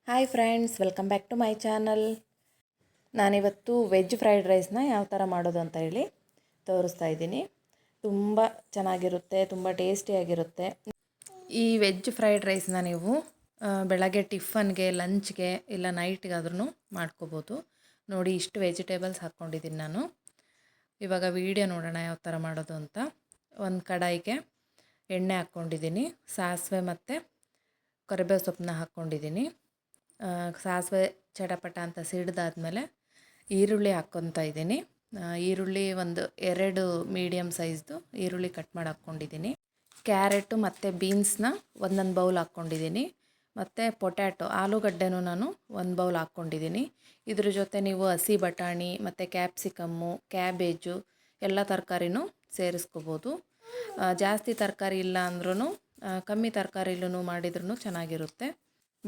Hi friends, welcome back to my channel. ನಾನಿವತ್ತು veg fried ರೈಸ್ನ ಯಾವ ಥರ ಮಾಡೋದು ಅಂತ ಹೇಳಿ ತೋರಿಸ್ತಾ ಇದ್ದೀನಿ. ತುಂಬ ಚೆನ್ನಾಗಿರುತ್ತೆ, ತುಂಬ ಟೇಸ್ಟಿಯಾಗಿರುತ್ತೆ. ಈ ವೆಜ್ ಫ್ರೈಡ್ ರೈಸ್ನ ನೀವು ಬೆಳಗ್ಗೆ ಟಿಫನ್ಗೆ, ಲಂಚ್ಗೆ ಇಲ್ಲ ನೈಟ್ಗಾದ್ರೂ ಮಾಡ್ಕೋಬೋದು. ನೋಡಿ, ಇಷ್ಟು ವೆಜಿಟೇಬಲ್ಸ್ ಹಾಕ್ಕೊಂಡಿದ್ದೀನಿ ನಾನು. ಇವಾಗ ವಿಡಿಯೋ ನೋಡೋಣ ಯಾವ ಥರ ಮಾಡೋದು ಅಂತ. ಒಂದು ಕಡಾಯಿಗೆ ಎಣ್ಣೆ ಹಾಕ್ಕೊಂಡಿದ್ದೀನಿ, ಸಾಸಿವೆ ಮತ್ತು ಕರಿಬೇವು ಸೊಪ್ಪನ್ನ ಹಾಕ್ಕೊಂಡಿದ್ದೀನಿ. ಸಾಸಿವೆ ಚಟಪಟ ಅಂತ ಸಿಡ್ದಾದ್ಮೇಲೆ ಈರುಳ್ಳಿ ಹಾಕ್ಕೊತಾ ಇದ್ದೀನಿ. ಈರುಳ್ಳಿ ಒಂದು 2 ಮೀಡಿಯಮ್ ಸೈಜ್ದು ಈರುಳ್ಳಿ ಕಟ್ ಮಾಡಿ ಹಾಕ್ಕೊಂಡಿದ್ದೀನಿ. ಕ್ಯಾರೆಟು ಮತ್ತು ಬೀನ್ಸ್ನ ಒಂದೊಂದು ಬೌಲ್ ಹಾಕ್ಕೊಂಡಿದ್ದೀನಿ. ಮತ್ತು ಪೊಟ್ಯಾಟೊ, ಆಲೂಗಡ್ಡೆನೂ ನಾನು 1 ಬೌಲ್ ಹಾಕ್ಕೊಂಡಿದ್ದೀನಿ. ಇದ್ರ ಜೊತೆ ನೀವು ಹಸಿ ಬಟಾಣಿ ಮತ್ತು ಕ್ಯಾಪ್ಸಿಕಮ್ಮು, ಕ್ಯಾಬೇಜು ಎಲ್ಲ ತರಕಾರಿನೂ ಸೇರಿಸ್ಕೋಬೋದು. ಜಾಸ್ತಿ ತರಕಾರಿ ಇಲ್ಲ ಅಂದ್ರೂ ಕಮ್ಮಿ ತರಕಾರಿಲೂ ಮಾಡಿದ್ರೂ ಚೆನ್ನಾಗಿರುತ್ತೆ.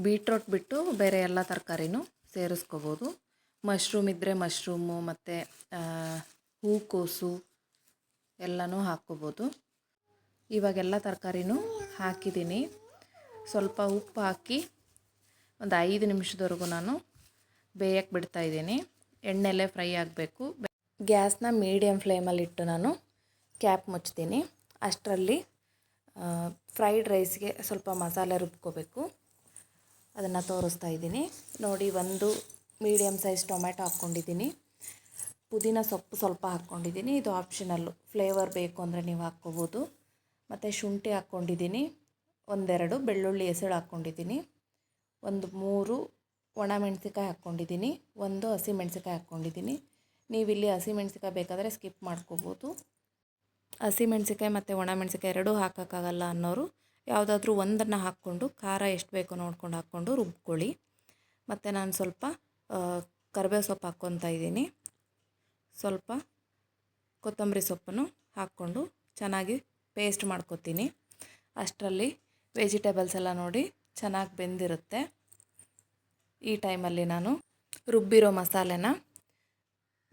ಬೀಟ್ರೋಟ್ ಬಿಟ್ಟು ಬೇರೆ ಎಲ್ಲ ತರಕಾರಿನೂ ಸೇರಿಸ್ಕೋಬೋದು. ಮಶ್ರೂಮ್ ಇದ್ದರೆ ಮಶ್ರೂಮು ಮತ್ತು ಹೂಕೋಸು ಎಲ್ಲನೂ ಹಾಕ್ಕೋಬೋದು. ಇವಾಗೆಲ್ಲ ತರಕಾರಿನೂ ಹಾಕಿದ್ದೀನಿ. ಸ್ವಲ್ಪ ಉಪ್ಪು ಹಾಕಿ ಒಂದು 5 ನಿಮಿಷದವರೆಗೂ ನಾನು ಬೇಯಕ್ಕೆ ಬಿಡ್ತಾಯಿದ್ದೀನಿ. ಎಣ್ಣೆಲ್ಲೇ ಫ್ರೈ ಆಗಬೇಕು. ಗ್ಯಾಸ್ನ ಮೀಡಿಯಮ್ ಫ್ಲೇಮಲ್ಲಿಟ್ಟು ನಾನು ಕ್ಯಾಪ್ ಮುಚ್ತೀನಿ. ಅಷ್ಟರಲ್ಲಿ ಫ್ರೈಡ್ ರೈಸ್ಗೆ ಸ್ವಲ್ಪ ಮಸಾಲೆ ರುಬ್ಕೋಬೇಕು, ಅದನ್ನು ತೋರಿಸ್ತಾ ಇದ್ದೀನಿ. ನೋಡಿ, 1 ಮೀಡಿಯಮ್ ಸೈಜ್ ಟೊಮೆಟೊ ಹಾಕ್ಕೊಂಡಿದ್ದೀನಿ. ಪುದೀನ ಸೊಪ್ಪು ಸ್ವಲ್ಪ ಹಾಕ್ಕೊಂಡಿದ್ದೀನಿ, ಇದು ಆಪ್ಷನಲ್ಲು, ಫ್ಲೇವರ್ ಬೇಕು ಅಂದರೆ ನೀವು ಹಾಕ್ಕೋಬೋದು. ಮತ್ತು ಶುಂಠಿ ಹಾಕ್ಕೊಂಡಿದ್ದೀನಿ, 1-2 ಬೆಳ್ಳುಳ್ಳಿ ಹೆಸಳು ಹಾಕ್ಕೊಂಡಿದ್ದೀನಿ, 3 ಒಣಮೆಣಸಿಕಾಯಿ ಹಾಕ್ಕೊಂಡಿದ್ದೀನಿ, 1 ಹಸಿಮೆಣಸಿಕಾಯಿ ಹಾಕ್ಕೊಂಡಿದ್ದೀನಿ. ನೀವಿಲ್ಲಿ ಹಸಿಮೆಣಸಿಕಾಯಿ ಬೇಕಾದರೆ ಸ್ಕಿಪ್ ಮಾಡ್ಕೋಬೋದು. ಹಸಿಮೆಣಸಿಕಾಯಿ ಮತ್ತು ಒಣಮೆಣಸಿಕಾಯಿ ಎರಡೂ ಹಾಕೋಕ್ಕಾಗಲ್ಲ ಅನ್ನೋರು ಯಾವುದಾದ್ರೂ ಒಂದನ್ನು ಹಾಕ್ಕೊಂಡು ಖಾರ ಎಷ್ಟು ಬೇಕೋ ನೋಡ್ಕೊಂಡು ಹಾಕ್ಕೊಂಡು ರುಬ್ಕೊಳ್ಳಿ. ಮತ್ತು ನಾನು ಸ್ವಲ್ಪ ಕರಿಬೇವು ಸೊಪ್ಪು ಹಾಕ್ಕೊತಾ ಇದ್ದೀನಿ. ಸ್ವಲ್ಪ ಕೊತ್ತಂಬರಿ ಸೊಪ್ಪನ್ನು ಹಾಕ್ಕೊಂಡು ಚೆನ್ನಾಗಿ ಪೇಸ್ಟ್ ಮಾಡ್ಕೊತೀನಿ. ಅಷ್ಟರಲ್ಲಿ ವೆಜಿಟೇಬಲ್ಸ್ ಎಲ್ಲ ನೋಡಿ ಚೆನ್ನಾಗಿ ಬೆಂದಿರುತ್ತೆ. ಈ ಟೈಮಲ್ಲಿ ನಾನು ರುಬ್ಬಿರೋ ಮಸಾಲೆನ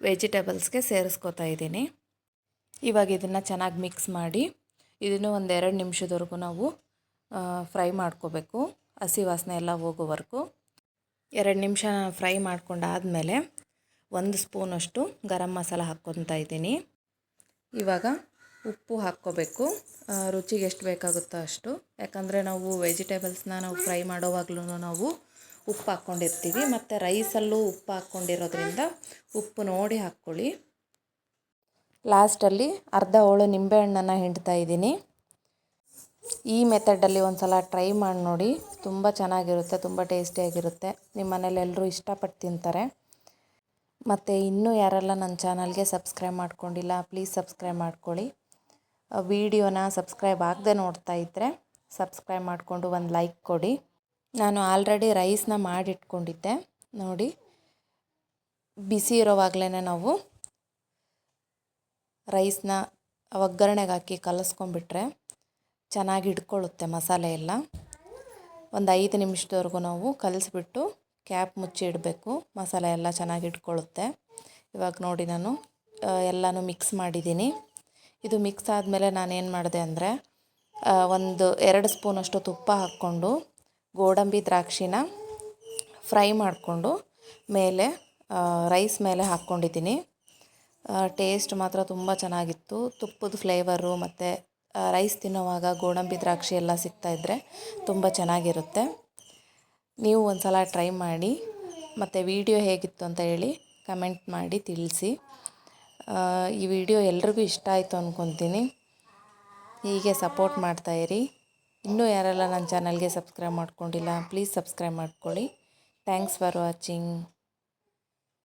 ವೆಜಿಟೇಬಲ್ಸ್ಗೆ ಸೇರಿಸ್ಕೊತಾ ಇದ್ದೀನಿ. ಇವಾಗ ಇದನ್ನು ಚೆನ್ನಾಗಿ ಮಿಕ್ಸ್ ಮಾಡಿ ಇದನ್ನು 1-2 ನಿಮಿಷದವರೆಗೂ ನಾವು ಫ್ರೈ ಮಾಡ್ಕೋಬೇಕು, ಹಸಿ ವಾಸನೆ ಎಲ್ಲ ಹೋಗೋವರೆಗೂ. 2 ನಿಮಿಷ ಫ್ರೈ ಮಾಡ್ಕೊಂಡಾದಮೇಲೆ 1 ಸ್ಪೂನಷ್ಟು ಗರಂ ಮಸಾಲ ಹಾಕ್ಕೊತಾ ಇದ್ದೀನಿ. ಇವಾಗ ಉಪ್ಪು ಹಾಕ್ಕೋಬೇಕು, ರುಚಿಗೆ ಎಷ್ಟು ಬೇಕಾಗುತ್ತೋ ಅಷ್ಟು. ಯಾಕಂದರೆ ನಾವು ವೆಜಿಟೇಬಲ್ಸ್ನ ನಾವು ಫ್ರೈ ಮಾಡೋವಾಗ್ಲೂ ನಾವು ಉಪ್ಪು ಹಾಕ್ಕೊಂಡಿರ್ತೀವಿ, ಮತ್ತು ರೈಸಲ್ಲೂ ಉಪ್ಪು ಹಾಕ್ಕೊಂಡಿರೋದ್ರಿಂದ ಉಪ್ಪು ನೋಡಿ ಹಾಕ್ಕೊಳ್ಳಿ. ಲಾಸ್ಟಲ್ಲಿ ಅರ್ಧ ಹೋಳು ನಿಂಬೆಹಣ್ಣನ್ನು ಹಿಂಡ್ತಾ ಇದ್ದೀನಿ. ಈ ಮೆಥಡಲ್ಲಿ ಒಂದು ಸಲ ಟ್ರೈ ಮಾಡಿ ನೋಡಿ, ತುಂಬ ಚೆನ್ನಾಗಿರುತ್ತೆ, ತುಂಬ ಟೇಸ್ಟಿಯಾಗಿರುತ್ತೆ. ನಿಮ್ಮ ಮನೇಲಿ ಎಲ್ಲರೂ ಇಷ್ಟಪಟ್ಟು ತಿಂತಾರೆ. ಮತ್ತು ಇನ್ನೂ ಯಾರೆಲ್ಲ ನನ್ನ ಚಾನಲ್ಗೆ ಸಬ್ಸ್ಕ್ರೈಬ್ ಮಾಡ್ಕೊಂಡಿಲ್ಲ, ಪ್ಲೀಸ್ ಸಬ್ಸ್ಕ್ರೈಬ್ ಮಾಡ್ಕೊಳ್ಳಿ. ವಿಡಿಯೋನ ಸಬ್ಸ್ಕ್ರೈಬ್ ಆಗದೆ ನೋಡ್ತಾ ಇದ್ದರೆ ಸಬ್ಸ್ಕ್ರೈಬ್ ಮಾಡಿಕೊಂಡು ಒಂದು ಲೈಕ್ ಕೊಡಿ. ನಾನು ಆಲ್ರೆಡಿ ರೈಸ್ನ ಮಾಡಿಟ್ಕೊಂಡಿದ್ದೆ. ನೋಡಿ, ಬಿಸಿ ಇರೋವಾಗಲೇ ನಾವು ರೈಸ್ನ ಒಗ್ಗರಣೆಗೆ ಹಾಕಿ ಕಲಿಸ್ಕೊಂಡ್ಬಿಟ್ರೆ ಚೆನ್ನಾಗಿ ಹಿಡ್ಕೊಳ್ಳುತ್ತೆ ಮಸಾಲೆ ಎಲ್ಲ. ಒಂದು 5 ನಿಮಿಷದವರೆಗೂ ನಾವು ಕಲಿಸ್ಬಿಟ್ಟು ಕ್ಯಾಪ್ ಮುಚ್ಚಿ ಇಡಬೇಕು, ಮಸಾಲೆ ಎಲ್ಲ ಚೆನ್ನಾಗಿ ಹಿಡ್ಕೊಳ್ಳುತ್ತೆ. ಇವಾಗ ನೋಡಿ, ನಾನು ಎಲ್ಲನೂ ಮಿಕ್ಸ್ ಮಾಡಿದ್ದೀನಿ. ಇದು ಮಿಕ್ಸ್ ಆದಮೇಲೆ ನಾನೇನು ಮಾಡಿದೆ ಅಂದರೆ 1-2 ಸ್ಪೂನಷ್ಟು ತುಪ್ಪ ಹಾಕ್ಕೊಂಡು ಗೋಡಂಬಿ ದ್ರಾಕ್ಷಿನ ಫ್ರೈ ಮಾಡಿಕೊಂಡು ಮೇಲೆ ರೈಸ್ ಮೇಲೆ ಹಾಕ್ಕೊಂಡಿದ್ದೀನಿ. ಟೇಸ್ಟ್ ಮಾತ್ರ ತುಂಬ ಚೆನ್ನಾಗಿತ್ತು. ತುಪ್ಪದ ಫ್ಲೇವರು ಮತ್ತು ರೈಸ್ ತಿನ್ನೋವಾಗ ಗೋಡಂಬಿ ದ್ರಾಕ್ಷಿ ಎಲ್ಲ ಸಿಗ್ತಾಯಿದ್ರೆ ತುಂಬ ಚೆನ್ನಾಗಿರುತ್ತೆ. ನೀವು ಒಂದು ಸಲ ಟ್ರೈ ಮಾಡಿ, ಮತ್ತು ವಿಡಿಯೋ ಹೇಗಿತ್ತು ಅಂತ ಹೇಳಿ ಕಮೆಂಟ್ ಮಾಡಿ ತಿಳಿಸಿ. ಈ ವಿಡಿಯೋ ಎಲ್ರಿಗೂ ಇಷ್ಟ ಆಯಿತು ಅಂದ್ಕೊತೀನಿ. ಹೀಗೆ ಸಪೋರ್ಟ್ ಮಾಡ್ತಾಯಿರಿ. ಇನ್ನೂ ಯಾರೆಲ್ಲ ನನ್ನ ಚಾನಲ್ಗೆ ಸಬ್ಸ್ಕ್ರೈಬ್ ಮಾಡ್ಕೊಂಡಿಲ್ಲ, ಪ್ಲೀಸ್ ಸಬ್ಸ್ಕ್ರೈಬ್ ಮಾಡ್ಕೊಳ್ಳಿ. Thanks for watching.